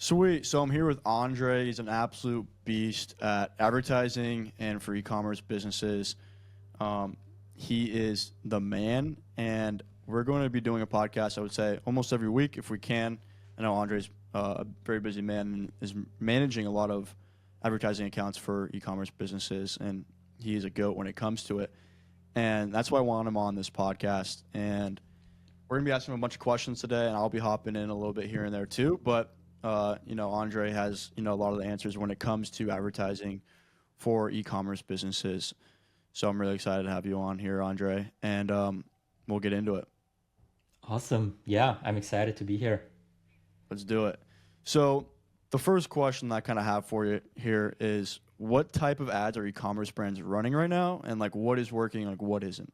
Sweet. So I'm here with Andrej. He's an absolute beast at advertising and for e-commerce businesses. Um, he is the man, and we're going to be doing a podcast, I would say, almost every week if we can. I know Andrej's a very busy man and is managing a lot of advertising accounts for e-commerce businesses, and he is a goat when it comes to it. And that's why I want him on this podcast. And we're gonna be asking him a bunch of questions today, and I'll be hopping in a little bit here and there too. But Andrej has a lot of the answers when it comes to advertising for e-commerce businesses. So I'm really excited to have you on here, Andrej, and we'll get into it. Awesome. Yeah, I'm excited to be here. Let's do it. So the first question I kind of have for you here is, what type of ads are e-commerce brands running right now, and like what is working, like what isn't?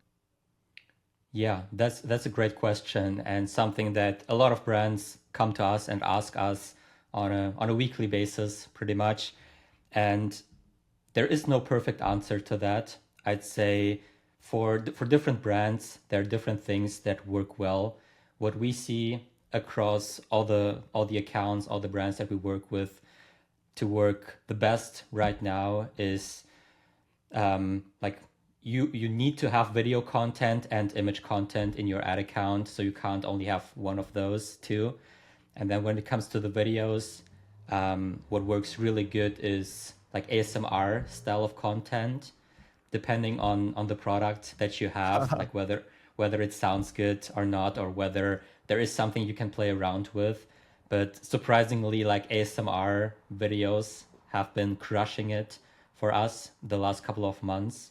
Yeah, that's a great question and something that a lot of brands come to us and ask us on a weekly basis, pretty much. And there is no perfect answer to that. I'd say for different brands, there are different things that work well. What we see across all the accounts, all the brands that we work with to work the best right now is like you need to have video content and image content in your ad account, so you can't only have one of those two. And then when it comes to the videos, what works really good is like ASMR style of content, depending on the product that you have, like whether it sounds good or not, or whether there is something you can play around with. But surprisingly, like ASMR videos have been crushing it for us the last couple of months.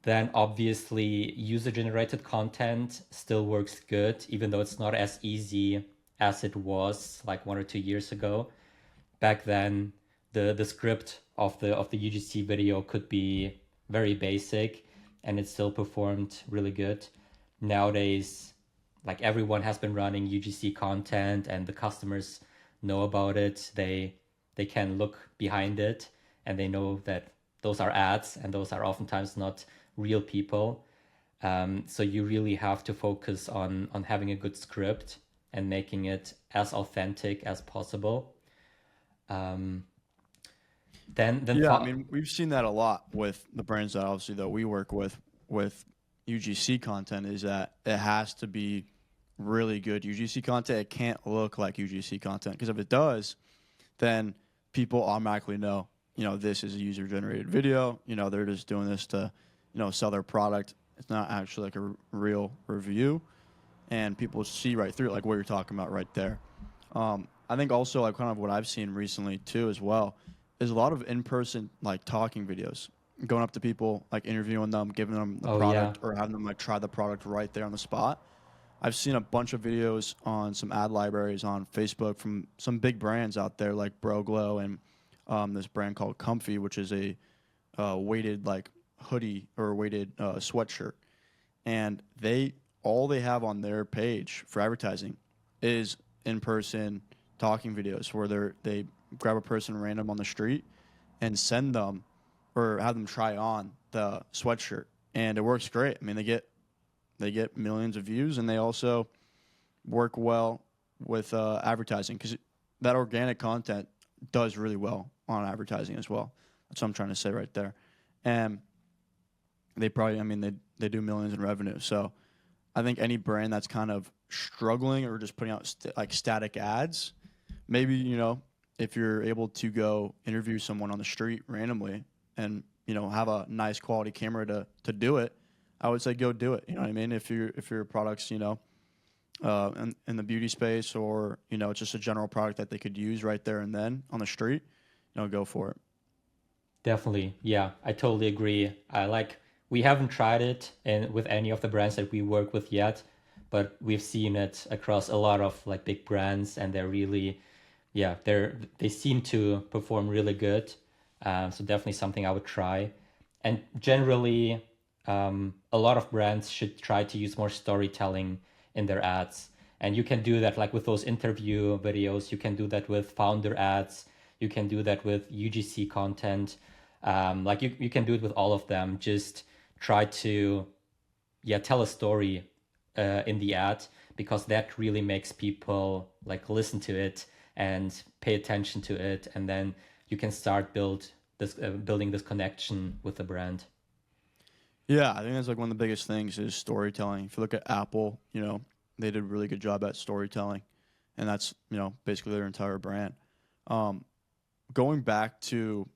Then obviously user generated content still works good, even though it's not as easy as it was like 1 or 2 years ago. Back then, the script of the UGC video could be very basic and it still performed really good. Nowadays, like everyone has been running UGC content and the customers know about it. They can look behind it and they know that those are ads and those are oftentimes not real people. So you really have to focus on having a good script and making it as authentic as possible. Um, then Yeah, I fo- mean, we've seen that a lot with the brands that obviously that we work with UGC content is that it has to be really good UGC content. It can't look like UGC content because if it does, then people automatically know, this is a user generated video. They're just doing this to, sell their product. It's not actually like a real review, and people see right through it, like what you're talking about right there. I think also like kind of what I've seen recently too as well is a lot of in-person like talking videos, going up to people, like interviewing them, giving them the oh yeah. product or having them like try the product right there on the spot. I've seen a bunch of videos on some ad libraries on Facebook from some big brands out there like BroGlow and this brand called Comfy, which is a weighted like hoodie or weighted sweatshirt, and they have on their page for advertising is in person talking videos where they grab a person random on the street and send them or have them try on the sweatshirt, and it works great. I mean, they get millions of views, and they also work well with advertising because that organic content does really well on advertising as well. That's what I'm trying to say right there. And they probably, I mean, they do millions in revenue. So I think any brand that's kind of struggling or just putting out like static ads, maybe, if you're able to go interview someone on the street randomly and, have a nice quality camera to do it, I would say go do it. You know what I mean? If your product's, in the beauty space or, it's just a general product that they could use right there and then on the street, go for it. Definitely. Yeah, I totally agree. We haven't tried it with any of the brands that we work with yet, but we've seen it across a lot of like big brands and they're really, yeah, they seem to perform really good. So definitely something I would try. And generally, a lot of brands should try to use more storytelling in their ads. And you can do that like with those interview videos. You can do that with founder ads. You can do that with UGC content. Like you can do it with all of them. Just try to, yeah, tell a story in the ad because that really makes people like listen to it and pay attention to it, and then you can start building this connection with the brand. Yeah, I think that's like one of the biggest things is storytelling. If you look at Apple, they did a really good job at storytelling, and that's basically their entire brand. Um, Going back to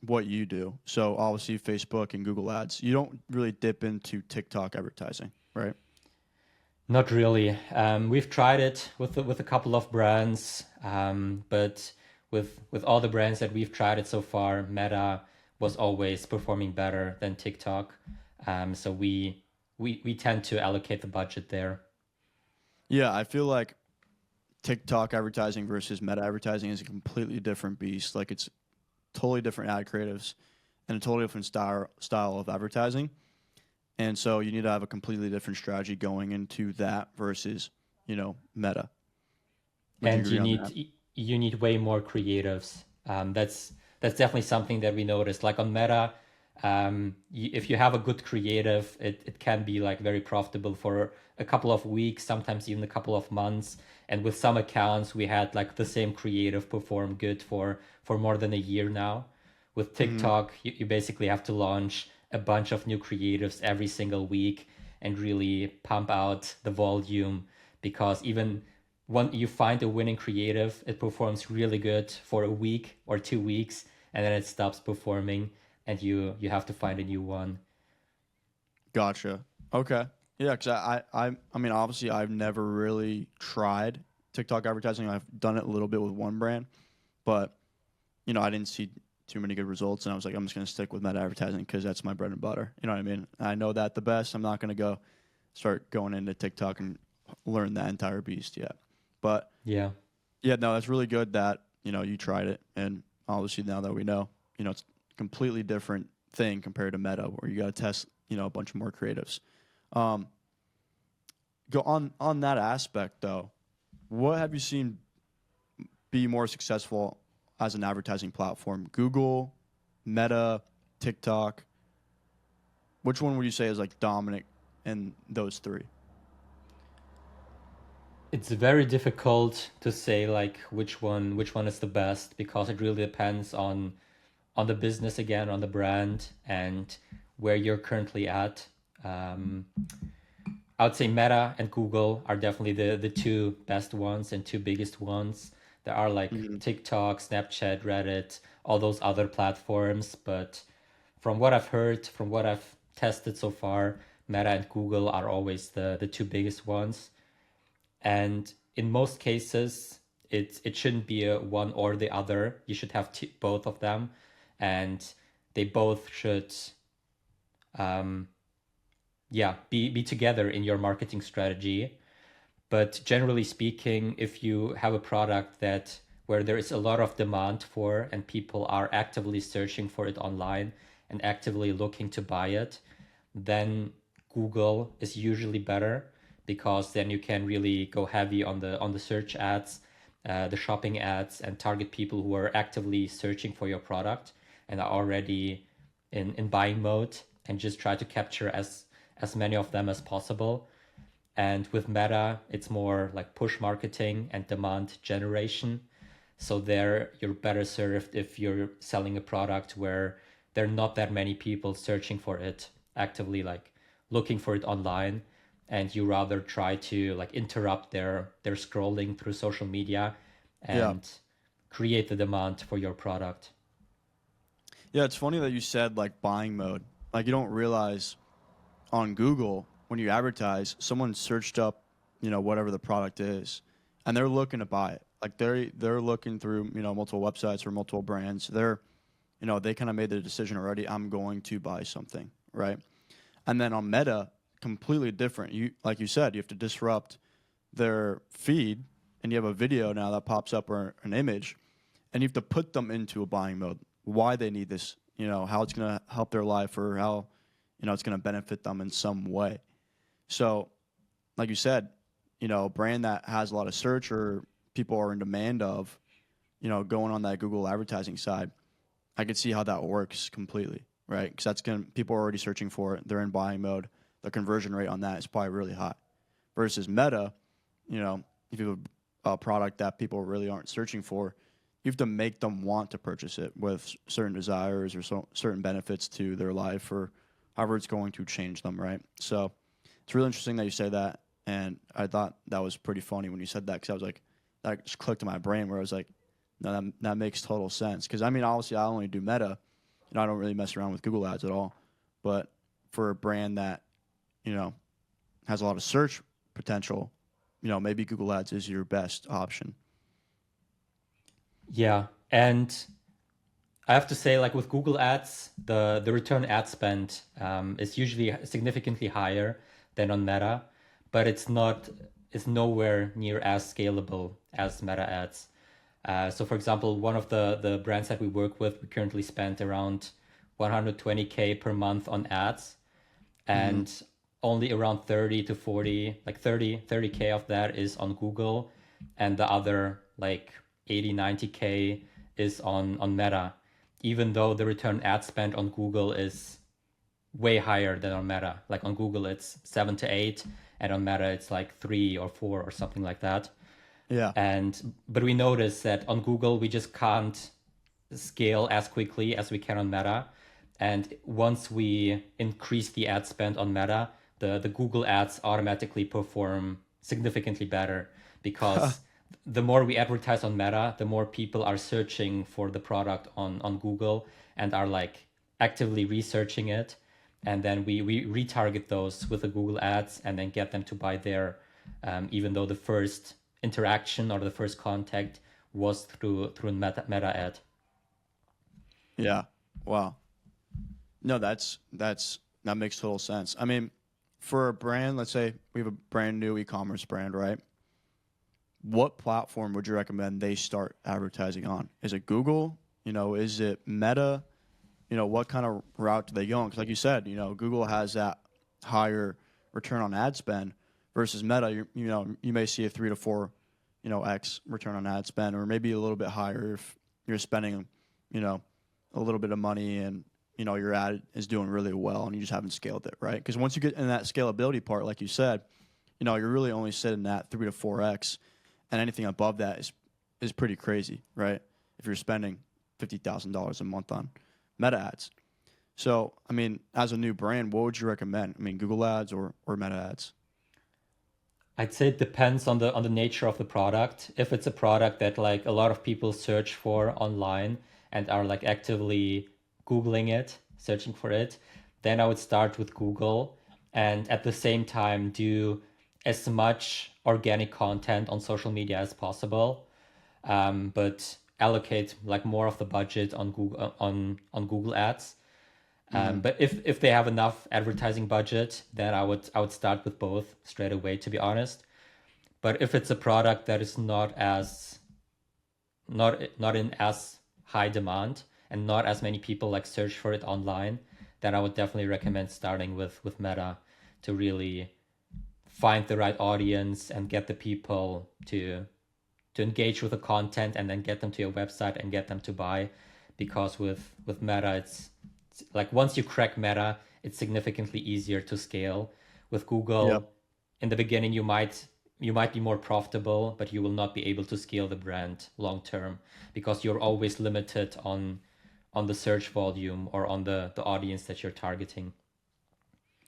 what you do, so obviously Facebook and Google Ads, you don't really dip into TikTok advertising, right? Not really. We've tried it with a couple of brands, but with all the brands that we've tried it so far, Meta was always performing better than TikTok. So we tend to allocate the budget there. Yeah, I feel like TikTok advertising versus Meta advertising is a completely different beast. Like it's totally different ad creatives and a totally different style of advertising. And so you need to have a completely different strategy going into that versus, Meta. Would you And agree on that? you need way more creatives. That's definitely something that we noticed. Like on Meta, if you have a good creative, it can be like very profitable for a couple of weeks, sometimes even a couple of months. And with some accounts, we had like the same creative perform good for more than a year now. With Hmm. TikTok, you basically have to launch a bunch of new creatives every single week and really pump out the volume, because even when you find a winning creative, it performs really good for a week or 2 weeks, and then it stops performing, and you have to find a new one. Gotcha. Okay. Yeah, because I mean, obviously, I've never really tried TikTok advertising. I've done it a little bit with one brand, but I didn't see too many good results, and I was like, I'm just gonna stick with Meta advertising because that's my bread and butter. You know what I mean? I know that the best. I'm not gonna go start going into TikTok and learn that entire beast yet. But Yeah. yeah, no, that's really good that you tried it, and obviously now that we know, it's a completely different thing compared to Meta, where you got to test a bunch more creatives. Um, Go on that aspect though. What have you seen be more successful as an advertising platform? Google, Meta, TikTok. Which one would you say is like dominant in those three? It's very difficult to say like which one is the best, because it really depends on the business again, on the brand, and where you're currently at. Um, I would say Meta and Google are definitely the two best ones and two biggest ones. There are like Hmm. TikTok, Snapchat, Reddit, all those other platforms, but from what I've heard, from what I've tested so far, Meta and Google are always the two biggest ones. And in most cases, it shouldn't be a one or the other. You should have both of them, and they both should um, be together in your marketing strategy. But generally speaking, if you have a product that where there is a lot of demand for, and people are actively searching for it online and actively looking to buy it, then Google is usually better, because then you can really go heavy on the search ads, the shopping ads, and target people who are actively searching for your product and are already in buying mode, and just try to capture as many of them as possible. And with Meta, it's more like push marketing and demand generation. So there you're better served if you're selling a product where there are not that many people searching for it, actively like looking for it online, and you rather try to like interrupt their scrolling through social media Yeah. and create the demand for your product. Yeah, it's funny that you said like buying mode. Like you don't realize on Google when you advertise, someone searched up, whatever the product is, and they're looking to buy it. Like they're looking through, multiple websites or multiple brands. They kind of made the decision already. I'm going to buy something, right? And then on Meta, completely different. You like you said, you have to disrupt their feed, and you have a video now that pops up or an image, and you have to put them into a buying mode. Why they need this, how it's going to help their life, or how it's going to benefit them in some way. So, like you said, a brand that has a lot of search or people are in demand of, going on that Google advertising side, I could see how that works completely, right? Because that's going to people are already searching for it. They're in buying mode. The conversion rate on that is probably really high. Versus Meta, if you have a product that people really aren't searching for, you have to make them want to purchase it with certain desires or certain benefits to their life or however it's going to change them, right? So it's really interesting that you say that. And I thought that was pretty funny when you said that because I was like, that just clicked in my brain where I was like, no, that makes total sense. Because I mean, obviously, I only do Meta, and I don't really mess around with Google Ads at all. But for a brand that, you know, has a lot of search potential, you know, maybe Google Ads is your best option. Yeah. And I have to say, like with Google Ads, the return ad spend is usually significantly higher than on Meta, but it's nowhere near as scalable as Meta ads. So for example, one of the brands that we work with, we currently spend around 120K per month on ads, and only around 30 to 40, like 30K of that is on Google, and the other like 80, 90K is on Meta, even though the return ad spend on Google is way higher than on Meta. Like on Google, it's 7 to 8, and on Meta, it's like 3 or 4 or something like that. Yeah. But we notice that on Google, we just can't scale as quickly as we can on Meta. And once we increase the ad spend on Meta, the Google ads automatically perform significantly better because the more we advertise on Meta, the more people are searching for the product on Google and are like actively researching it. And then we retarget those with the Google ads and then get them to buy there, even though the first interaction or the first contact was through meta ad. Yeah. Wow. No, that makes total sense. I mean, for a brand, let's say we have a brand new e-commerce brand, right? What platform would you recommend they start advertising on? Is it Google? You know, is it Meta? You know, what kind of route do they go on? Because like you said, you know, Google has that higher return on ad spend versus Meta. You know, you may see a 3 to 4, you know, X return on ad spend, or maybe a little bit higher if you're spending, you know, a little bit of money and, you know, your ad is doing really well and you just haven't scaled it, right? Because once you get in that scalability part, like you said, you know, you're really only sitting at 3 to 4X, and anything above that is pretty crazy, right? If you're spending $50,000 a month on Meta ads. So, I mean, as a new brand, what would you recommend? I mean, Google ads or Meta ads? I'd say it depends on the nature of the product. If it's a product that like a lot of people search for online and are like actively Googling it, searching for it, then I would start with Google and at the same time do as much organic content on social media as possible, but allocate like more of the budget on Google on Google Ads. But if they have enough advertising budget, then I would start with both straight away, to be honest. But if it's a product that is not in as high demand and not as many people like search for it online, then I would definitely recommend starting with Meta to really find the right audience and get the people to engage with the content and then get them to your website and get them to buy. Because with Meta, it's like once you crack Meta, it's significantly easier to scale. With Google, Yep. in the beginning, you might be more profitable, but you will not be able to scale the brand long term because you're always limited on the search volume or on the audience that you're targeting.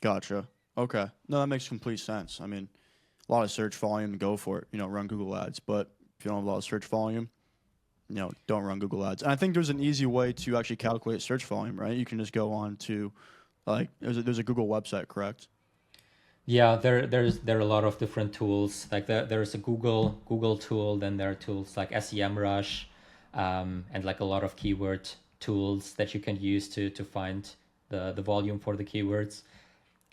Gotcha. Okay. No, that makes complete sense. I mean, a lot of search volume, go for it. You know, run Google ads. But if you don't have a lot of search volume, you know, don't run Google ads. And I think there's an easy way to actually calculate search volume, right? You can just go on to, like, there's a Google website, correct? Yeah, there are a lot of different tools. Like there's a Google tool, then there are tools like SEMrush, and like a lot of keyword tools that you can use to find the volume for the keywords.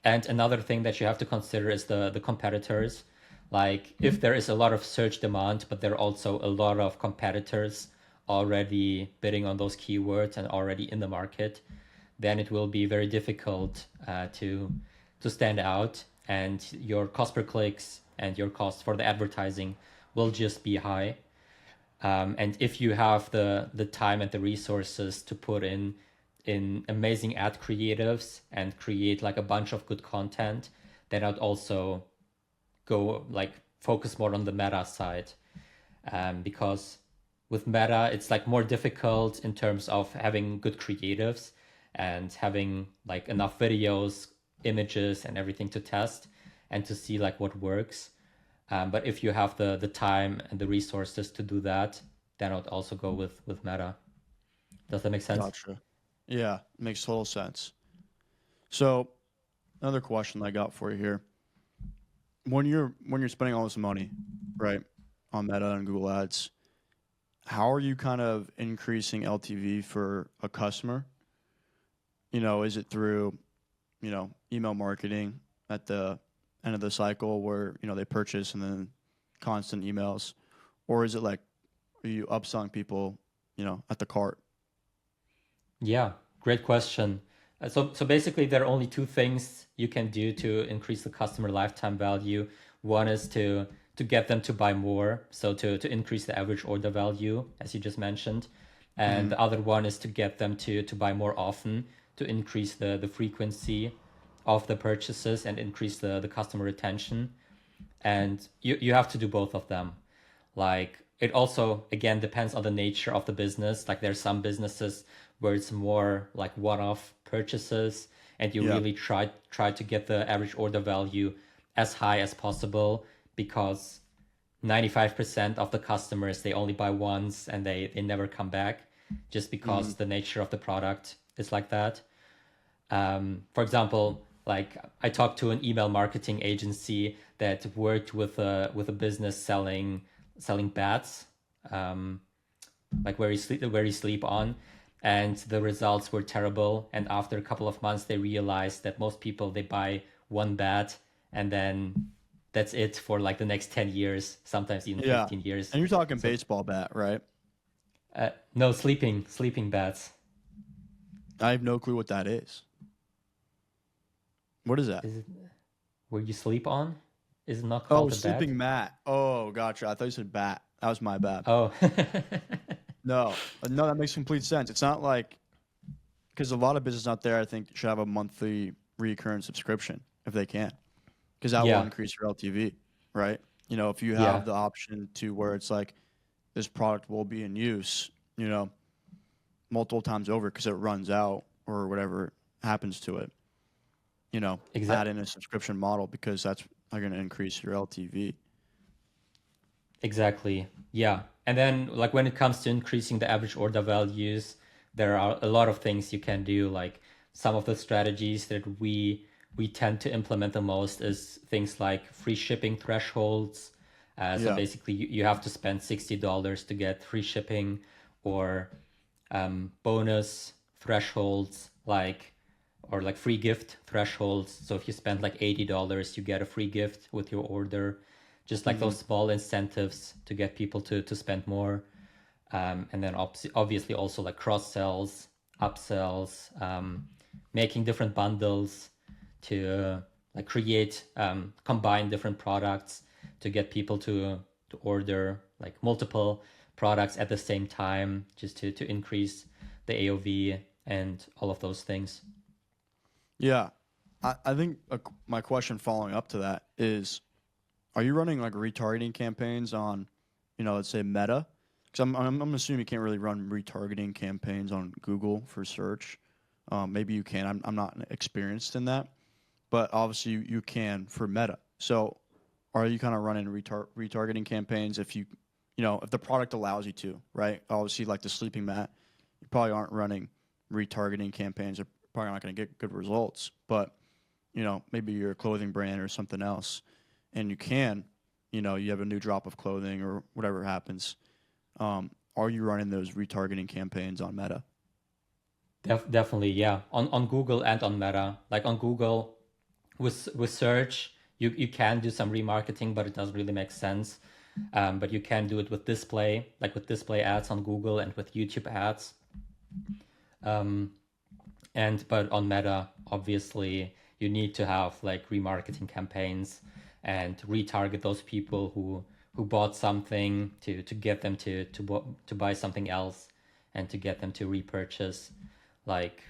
And another thing that you have to consider is the competitors. Like if there is a lot of search demand, but there are also a lot of competitors already bidding on those keywords and already in the market, then it will be very difficult to stand out, and your cost per clicks and your cost for the advertising will just be high. And if you have the time and the resources to put in amazing ad creatives and create like a bunch of good content, then I'd also go like focus more on the meta side. because with Meta, it's like more difficult in terms of having good creatives and having like enough videos, images, and everything to test and to see like what works. But if you have the time and the resources to do that, then I would also go with Meta. Does that make sense? Gotcha. Yeah, makes total sense. So another question I got for you here: when you're spending all this money, right, on Meta and Google Ads, how are you kind of increasing LTV for a customer? Is it through email marketing at the end of the cycle where they purchase and then constant emails, or is it like are you upselling people at the cart? Yeah, great question. So basically, there are only two things you can do to increase the customer lifetime value. One is to get them to buy more, so to increase the average order value, as you just mentioned. And Hmm. the other one is to get them to buy more often, to increase the frequency of the purchases and increase the customer retention. And you have to do both of them. Like it also again depends on the nature of the business. Like there's some businesses where it's more like one-off purchases and you Yeah. really try to get the average order value as high as possible because 95% of the customers they only buy once and they never come back just Hmm. because the nature of the product is like that. For example, like I talked to an email marketing agency that worked with a business selling bats, um, like where you sleep on, and the results were terrible. And after a couple of months, they realized that most people they buy one bat and then that's it for like the next 10 years, sometimes even Yeah. 15 years. And you're talking So baseball bat, right? no sleeping bats. I have no clue what that is. What is that? Is it where you sleep on? Is it not Oh, called a bat? sleeping mat. Oh, gotcha. I thought you said bat. That was my bad. Oh, No, no, that makes complete sense. It's not like because a lot of business out there, I think, should have a monthly recurrent subscription if they can, because that will yeah, increase your LTV, right? If you yeah, have the option to where it's like this product will be in use, multiple times over because it runs out or whatever happens to it, add exact, in a subscription model because that's going to increase your LTV. exactly. Yeah. And then like when it comes to increasing the average order values, there are a lot of things you can do. Like some of the strategies that we tend to implement the most is things like free shipping thresholds. So Yeah. basically, you have to spend $60 to get free shipping, or bonus thresholds or like free gift thresholds. So if you spend like $80, you get a free gift with your order. Just like Hmm. those small incentives to get people to spend more. And then obviously also like cross sells, upsells, making different bundles to like create, combine different products to get people to order like multiple products at the same time, just to increase the AOV and all of those things. Yeah. I think my question following up to that is are you running like retargeting campaigns on, let's say Meta? Because I'm assuming you can't really run retargeting campaigns on Google for search. Maybe you can. I'm not experienced in that, but obviously you can for Meta. So are you kind of running retargeting campaigns if the product allows you to, right? Obviously, like the sleeping mat, you probably aren't running retargeting campaigns. You're probably not going to get good results, but maybe you're a clothing brand or something else, and you have a new drop of clothing or whatever happens. Are you running those retargeting campaigns on Meta? Definitely, yeah. On Google and on Meta. Like on Google, with search, you can do some remarketing, but it doesn't really make sense. But you can do it with display, like with display ads on Google and with YouTube ads. Um, and but on Meta, obviously, you need to have like remarketing campaigns and retarget those people who bought something to get them to buy something else and to get them to repurchase. Like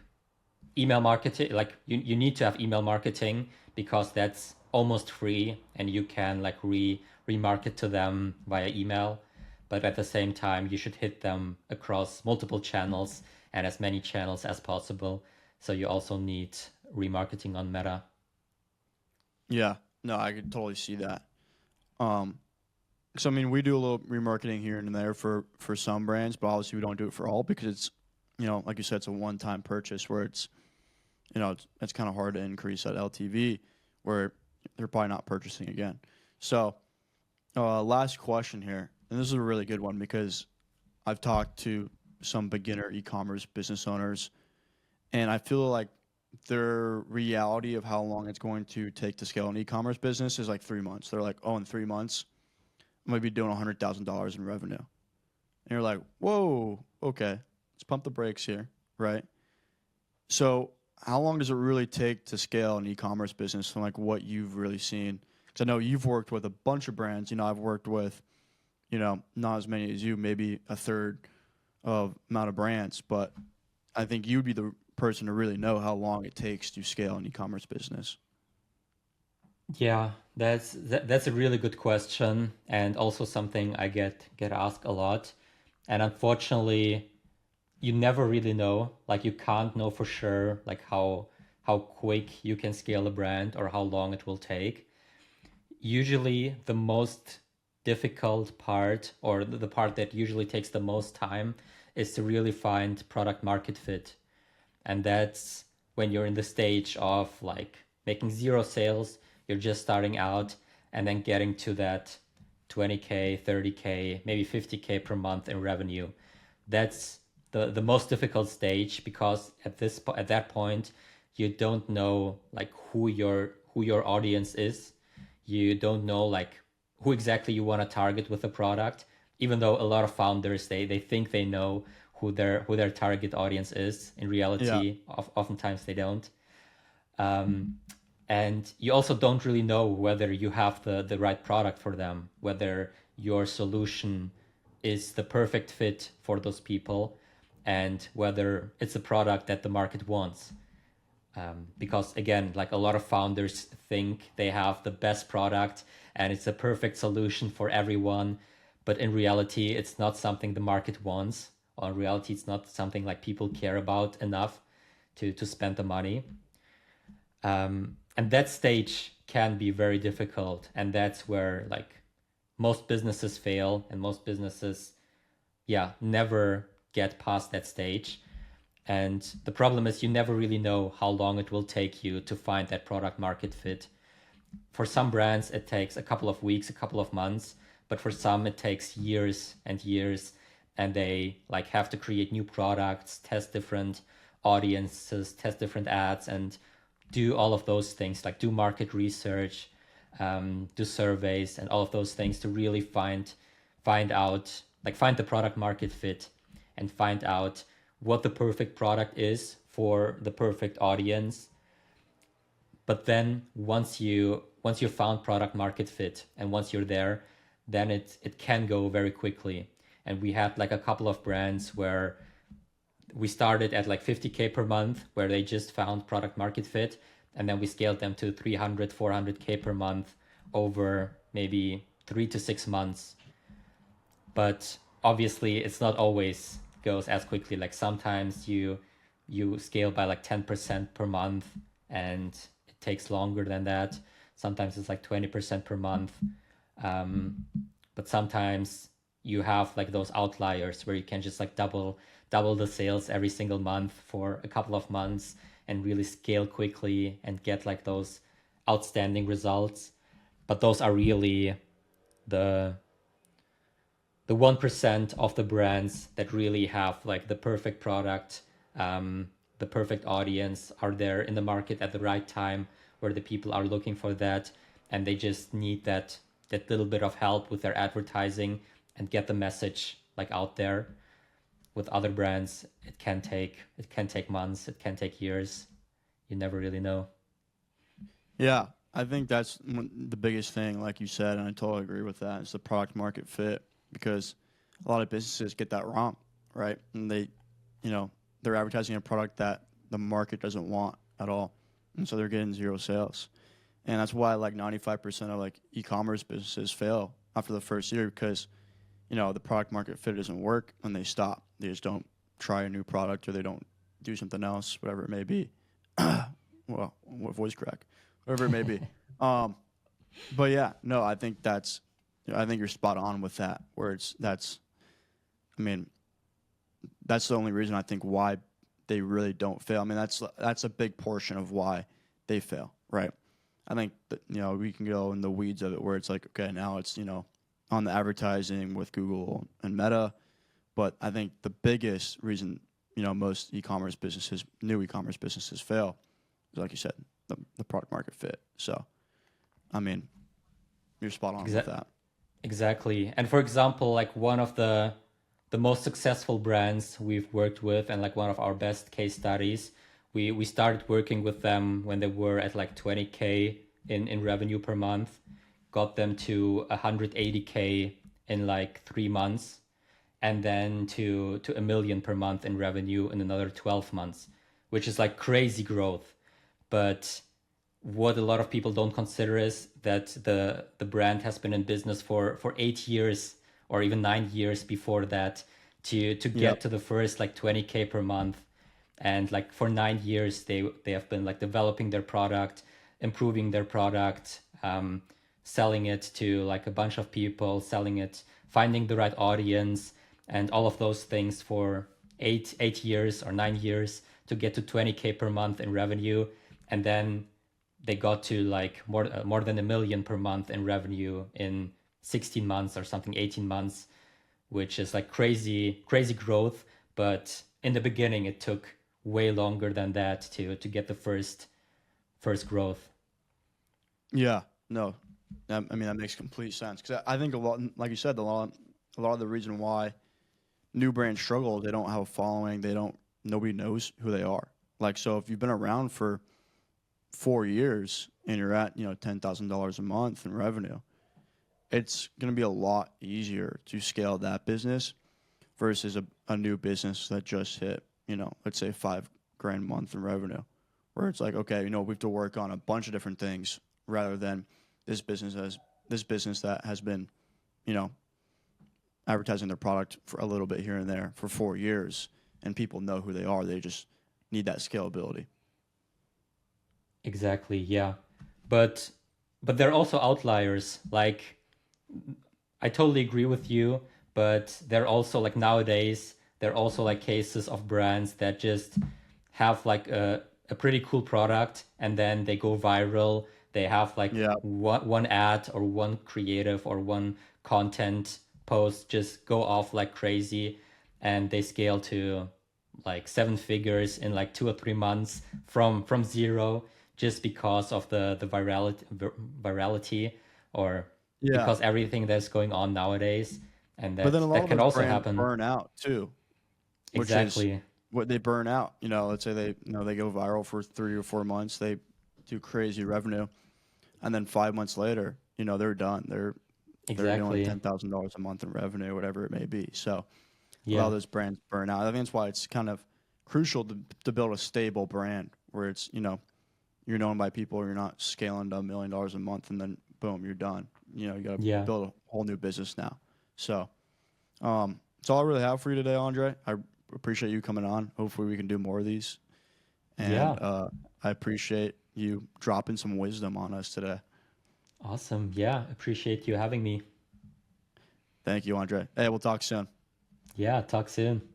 email marketing, like you need to have email marketing because that's almost free and you can like remarket to them via email. but at the same time, you should hit them across multiple channels and as many channels as possible. So you also need remarketing on Meta. Yeah, no, I could totally see that. Um, so I mean, we do a little remarketing here and there for some brands, but obviously we don't do it for all because it's, like you said, it's a one-time purchase where it's kind of hard to increase that LTV where they're probably not purchasing again. So, last question here, and this is a really good one because I've talked to some beginner e-commerce business owners, and I feel like their reality of how long it's going to take to scale an e-commerce business is like 3 months. They're like, oh, in 3 months, I'm gonna be doing $100,000 in revenue, and you're like, whoa, okay, let's pump the brakes here, right? So, how long does it really take to scale an e-commerce business from like what you've really seen? Because I know you've worked with a bunch of brands. I've worked with, not as many as you, maybe a third of amount of brands, but I think you'd be the person to really know how long it takes to scale an e-commerce business. Yeah, that's a really good question, and also something I get asked a lot. And unfortunately, you never really know. Like you can't know for sure like how quick you can scale a brand or how long it will take. Usually the most difficult part or the part that usually takes the most time is to really find product market fit. And that's when you're in the stage of like making zero sales, you're just starting out and then getting to that 20K, 30K, maybe 50K per month in revenue. That's the most difficult stage because at that point you don't know like who your audience is. You don't know like who exactly you want to target with the product, even though a lot of founders they think they know who their target audience is. In Yeah, reality, oftentimes they don't. And you also don't really know whether you have the right product for them, whether your solution is the perfect fit for those people, and whether it's a product that the market wants. Because again, like a lot of founders think they have the best product and it's a perfect solution for everyone, but in reality, it's not something the market wants. Or in reality, it's not something like people care about enough to spend the money. And that stage can be very difficult, and that's where like most businesses fail, and most businesses, yeah, never get past that stage. And the problem is you never really know how long it will take you to find that product market fit. For some brands, it takes a couple of weeks, a couple of months, but for some, it takes years and years. And they like have to create new products, test different audiences, test different ads, and do all of those things, like do market research, do surveys, and all of those things to really find out, like find the product market fit and find out what the perfect product is for the perfect audience. But then once you found product market fit and once you're there, then it can go very quickly. And we had like a couple of brands where we started at like 50K per month where they just found product market fit, and then we scaled them to 300 400K per month over maybe 3 to 6 months. But obviously it's not always goes as quickly. Like sometimes you scale by like 10% per month and it takes longer than that. Sometimes it's like 20% per month. But sometimes you have like those outliers where you can just like double the sales every single month for a couple of months and really scale quickly and get like those outstanding results. But those are really the the 1% of the brands that really have like the perfect product, the perfect audience, are there in the market at the right time where the people are looking for that, and they just need that little bit of help with their advertising and get the message like out there. With other brands, it can take months, it can take years. You never really know. yeah. I think that's the biggest thing, like you said, and I totally agree with that. Is the product market fit because a lot of businesses get that wrong, right? And they're advertising a product that the market doesn't want at all, and so they're getting zero sales. And that's why like 95% of like e-commerce businesses fail after the first year because the product market fit doesn't work and they stop. They just don't try a new product or they don't do something else, whatever it may be. Well, what voice crack, whatever it may be. But yeah, no, I think you're spot on with that. I mean, that's the only reason I think why they really don't fail. I mean, that's a big portion of why they fail, right? I think that, we can go in the weeds of it where it's like, okay, now it's, on the advertising with Google and Meta. But I think the biggest reason, most new e-commerce businesses fail is, like you said, the product market fit. So, I mean, you're spot on with that. Exactly. And for example, like one of the most successful brands we've worked with and like one of our best case studies, we started working with them when they were at like 20K in revenue per month, got them to 180K in like 3 months, and then to a million per month in revenue in another 12 months, which is like crazy growth. But what a lot of people don't consider is that the brand has been in business for 8 years or even 9 years before that to get Yep. to the first like 20K per month. And like for 9 years, they have been like developing their product, improving their product, selling it to like a bunch of people, selling it, finding the right audience, and all of those things for 8 years or 9 years to get to 20K per month in revenue. And then they got to like more than a million per month in revenue in 16 months or something, 18 months, which is like crazy growth. But in the beginning, it took way longer than that to get the first growth. Yeah. No. I mean, that makes complete sense because I think a lot, like you said, a lot of the reason why new brands struggle, they don't have a following. Nobody knows who they are. Like, so if you've been around for 4 years and you're at, $10,000 a month in revenue, it's going to be a lot easier to scale that business versus a new business that just hit, let's say $5,000 a month in revenue, where it's like, okay, we have to work on a bunch of different things rather than this business that has been, you know, advertising their product for a little bit here and there for 4 years, and people know who they are. They just need that scalability. Exactly, yeah. But there are also outliers. Like I totally agree with you, but there are also like nowadays there are also like cases of brands that just have like a pretty cool product and then they go viral. They have like Yeah, one ad or one creative or one content post just go off like crazy, and they scale to like seven figures in like 2 or 3 months from zero, just because of the virality, or yeah. because everything that's going on nowadays. And But then a lot that of can those also brands happen. burn out too, which is Exactly. what they burn out. Let's say they go viral for 3 or 4 months, they do crazy revenue, and then 5 months later, they're done. They're doing Exactly. $10,000 a month in revenue, whatever it may be. So a lot Yeah. of those brands burn out. I think that's why it's kind of crucial to build a stable brand where it's you're known by people. You're not scaling to $1 million a month and then boom, you're done. You got to Yeah. build a whole new business now. So that's all I really have for you today, Andre. I appreciate you coming on. Hopefully, we can do more of these. And Yeah. I appreciate you dropping some wisdom on us today. Awesome. Yeah. Appreciate you having me. Thank you, Andre. Hey, we'll talk soon. Yeah. Talk soon.